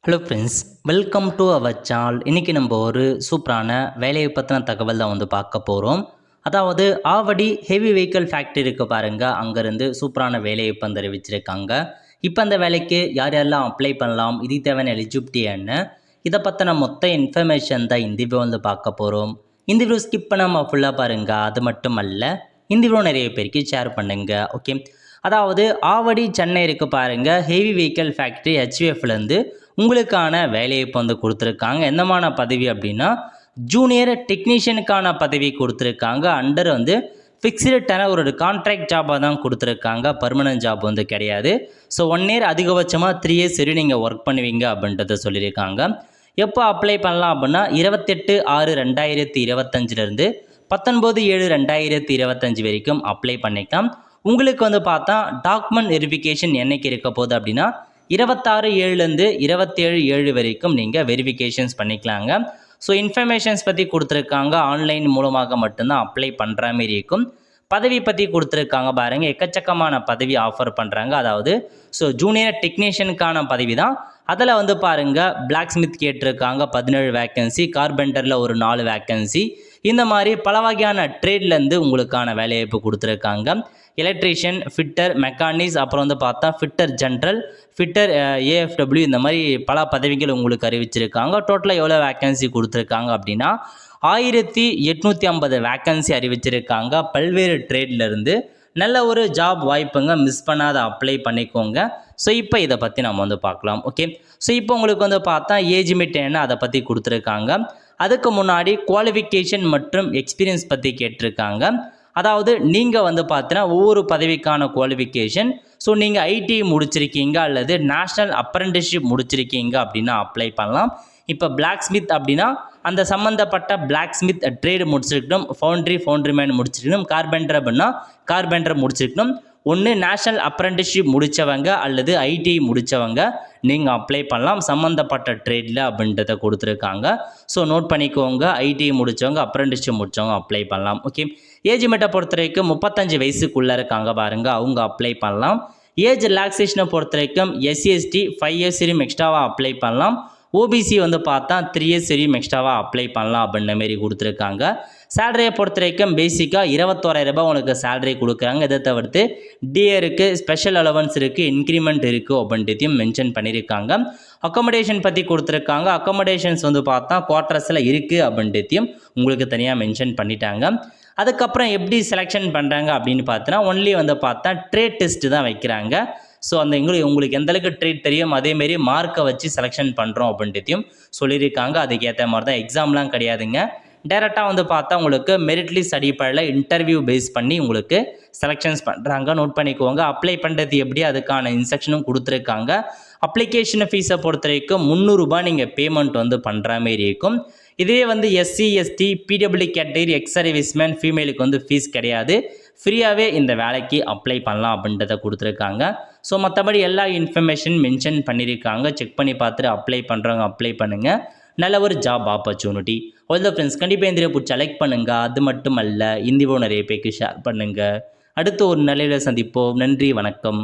Hello friends, welcome to our channel. இன்றைக்கி நம்ம ஒரு சூப்பரான வேலையை பற்றின தகவல் தான் பார்க்க போகிறோம். அதாவது ஆவடி ஹெவி வெஹிக்கிள் ஃபேக்ட்ரி இருக்க பாருங்கள், அங்கேருந்து சூப்பரான வேலையை அறிவிச்சிருக்காங்க. இப்போ அந்த வேலைக்கு யார் யாரெல்லாம் அப்ளை பண்ணலாம், இதுக்கு தேவையான எலிஜிபிலிட்டி என்ன, இதை பற்றின மொத்த இன்ஃபர்மேஷன் தான் இந்த வீடியோ பார்க்க போகிறோம். இந்த வீடியோ ஸ்கிப் பண்ணாமல் ஃபுல்லாக பாருங்கள். அது மட்டும் அல்ல, இந்த வீடியோ நிறைய பேருக்கு ஷேர் பண்ணுங்கள். ஓகே, அதாவது ஆவடி சென்னை இருக்க பாருங்கள், ஹெவி வெஹிக்கிள் ஃபேக்ட்ரி ஹெச்விஎஃப்லேருந்து உங்களுக்கான வேலையை இப்போ கொடுத்துருக்காங்க. என்னமான பதவி அப்படின்னா ஜூனியர் டெக்னீஷியனுக்கான பதவி கொடுத்துருக்காங்க. அண்டர் ஃபிக்ஸ்டு டெனர் ஒரு கான்ட்ராக்ட் ஜாபாக தான் கொடுத்துருக்காங்க. பர்மனன்ட் ஜாப் கிடையாது. ஸோ 1 இயர் அதிகபட்சமாக 3 இயர்ஸ் சரி நீங்கள் ஒர்க் பண்ணுவீங்க அப்படின்றத சொல்லியிருக்காங்க. எப்போ அப்ளை பண்ணலாம் அப்படின்னா 28/6/2025 19/7/2025 வரைக்கும் அப்ளை பண்ணிக்கலாம். உங்களுக்கு பார்த்தா டாக்குமெண்ட் வெரிஃபிகேஷன் என்னைக்கு இருக்க போகுது அப்படின்னா 26/7 27/7 வரைக்கும் நீங்கள் வெரிஃபிகேஷன்ஸ் பண்ணிக்கலாங்க. ஸோ இன்ஃபர்மேஷன்ஸ் பற்றி கொடுத்துருக்காங்க. ஆன்லைன் மூலமாக மட்டும்தான் அப்ளை பண்ணுற மாதிரி இருக்கும். பதவி பற்றி கொடுத்துருக்காங்க பாருங்கள், எக்கச்சக்கமான பதவி ஆஃபர் பண்ணுறாங்க. அதாவது ஸோ ஜூனியர் டெக்னீஷியனுக்கான பதவி தான். அதில் பாருங்கள், பிளாக் ஸ்மித் கேட்டிருக்காங்க 17 வேக்கன்சி, கார்பெண்டரில் ஒரு 4 வேக்கன்சி. இந்த மாதிரி பல வகையான ட்ரேட்லேருந்து உங்களுக்கான வேலைவாய்ப்பு கொடுத்துருக்காங்க. எலக்ட்ரீஷியன், ஃபிட்டர், மெக்கானிக்ஸ், அப்புறம் பார்த்தா ஃபிட்டர் ஜென்ரல், ஃபிட்டர் ஏஎஃப்டபிள்யூ, இந்த மாதிரி பல பதவிகள் உங்களுக்கு அறிவிச்சிருக்காங்க. டோட்டலாக எவ்வளோ வேக்கன்சி கொடுத்துருக்காங்க அப்படின்னா 1850 வேக்கன்சி அறிவிச்சிருக்காங்க. பல்வேறு ட்ரேட்லேருந்து நல்ல ஒரு ஜாப் வாய்ப்புங்க, மிஸ் பண்ணாத அப்ளை பண்ணிக்கோங்க. ஸோ இப்போ இதை பற்றி நம்ம பார்க்கலாம். ஓகே, ஸோ இப்போ உங்களுக்கு பார்த்தா ஏஜ் லிமிட் என்ன அதை பற்றி கொடுத்துருக்காங்க. அதுக்கு முன்னாடி குவாலிஃபிகேஷன் மற்றும் எக்ஸ்பீரியன்ஸ் பற்றி கேட்டிருக்காங்க. அதாவது நீங்கள் பார்த்தீங்கன்னா ஒவ்வொரு பதவிக்கான குவாலிஃபிகேஷன், ஸோ நீங்கள் ஐடி முடிச்சிருக்கீங்க அல்லது நேஷ்னல் அப்ரெண்டிஸ்ஷிப் முடிச்சிருக்கீங்க அப்படின்னா அப்ளை பண்ணலாம். இப்போ பிளாக் ஸ்மித் அப்படின்னா அந்த சம்மந்தப்பட்ட பிளாக் ஸ்மித் ட்ரேடு முடிச்சிருக்கணும். ஃபவுண்ட்ரி மேன் முடிச்சிருக்கணும். கார்பெண்டர் அப்படின்னா கார்பெண்டர் முடிச்சிருக்கணும். ஒன்று நேஷ்னல் அப்ரெண்டிஸ்ஷிப் முடித்தவங்க அல்லது ஐடிஐ முடித்தவங்க நீங்கள் அப்ளை பண்ணலாம் சம்மந்தப்பட்ட ட்ரேடில் அப்படின்றத கொடுத்துருக்காங்க. ஸோ நோட் பண்ணிக்கோங்க, ஐடிஐ முடித்தவங்க அப்ரெண்டிஸ்ஷிப் முடித்தவங்க அப்ளை பண்ணலாம். ஓகே, ஏஜ் லிமிட்டை பொறுத்த வரைக்கும் 35 வயசுக்குள்ளே இருக்காங்க பாருங்கள், அவங்க அப்ளை பண்ணலாம். ஏஜ் ரிலாக்ஸேஷனை பொறுத்த வரைக்கும் SC/ST 5 இயர்ஸ் வரையும் எக்ஸ்ட்ராவாக அப்ளை பண்ணலாம். ஓபிசி பார்த்தா 3 இயர்ஸ் வரையும் எக்ஸ்ட்ராவாக அப்ளை பண்ணலாம் அப்படின்ற மாரி கொடுத்துருக்காங்க. சேலரியை பொறுத்த வரைக்கும் பேசிக்காக 21,000 ரூபாய் உங்களுக்கு சேலரி கொடுக்குறாங்க. இதை தவிர்த்து டிஏ இருக்குது, ஸ்பெஷல் அலவன்ஸ் இருக்குது, இன்க்ரிமெண்ட் இருக்குது அப்படின்றதையும் மென்ஷன் பண்ணியிருக்காங்க. அக்காமடேஷன் பற்றி கொடுத்துருக்காங்க. அக்காமடேஷன்ஸ் பார்த்தா குவார்ட்டர்ஸில் இருக்குது அப்படின்றதையும் உங்களுக்கு தனியாக மென்ஷன் பண்ணிட்டாங்க. அதுக்கப்புறம் எப்படி செலெக்ஷன் பண்ணுறாங்க அப்படின்னு பார்த்தோன்னா ஒன்லி பார்த்தா ட்ரேட் டெஸ்ட்டு தான் வைக்கிறாங்க. ஸோ அந்த உங்களுக்கு எந்தளவுக்கு ட்ரேட் தெரியும் அதேமாரி மார்க்கை வச்சு செலெக்ஷன் பண்ணுறோம் அப்படின்றதையும் சொல்லியிருக்காங்க. அதுக்கேற்ற மாதிரி தான், எக்ஸாம்லாம் கிடையாதுங்க. டேரெக்டாக பார்த்தா உங்களுக்கு மெரிட் லிஸ்ட் அடிப்படையில் இன்டர்வியூ பேஸ் பண்ணி உங்களுக்கு செலெக்ஷன்ஸ் பண்ணுறாங்க. நோட் பண்ணிக்கோங்க. அப்ளை பண்ணுறது எப்படி, அதுக்கான இன்ஸ்ட்ரக்ஷனும் கொடுத்துருக்காங்க. அப்ளிகேஷன் ஃபீஸை பொறுத்த வரைக்கும் 300 ரூபாய் நீங்கள் பேமெண்ட் பண்ணுற மாரி இருக்கும். இதே SC/ST PWD category, ex serviceman, ஃபீமேலுக்கு ஃபீஸ் கிடையாது. ஃப்ரீயாகவே இந்த வேலைக்கு அப்ளை பண்ணலாம் அப்படின்றத கொடுத்துருக்காங்க. ஸோ மற்றபடி எல்லா இன்ஃபர்மேஷன் மென்ஷன் பண்ணியிருக்காங்க. செக் பண்ணி பார்த்துட்டு அப்ளை பண்ணுறவங்க அப்ளை பண்ணுங்கள். நல்ல ஒரு ஜாப் ஆப்பர்ச்சுனிட்டி. ஒருத்த ஃப்ரெண்ட்ஸ், கண்டிப்பாக இந்த பிடிச்ச லைக் பண்ணுங்கள். அது மட்டும் அல்ல, இந்த வீடியோ நிறைய பேருக்கு ஷேர் பண்ணுங்கள். அடுத்து ஒரு நிலையில் சந்திப்போம். நன்றி, வணக்கம்.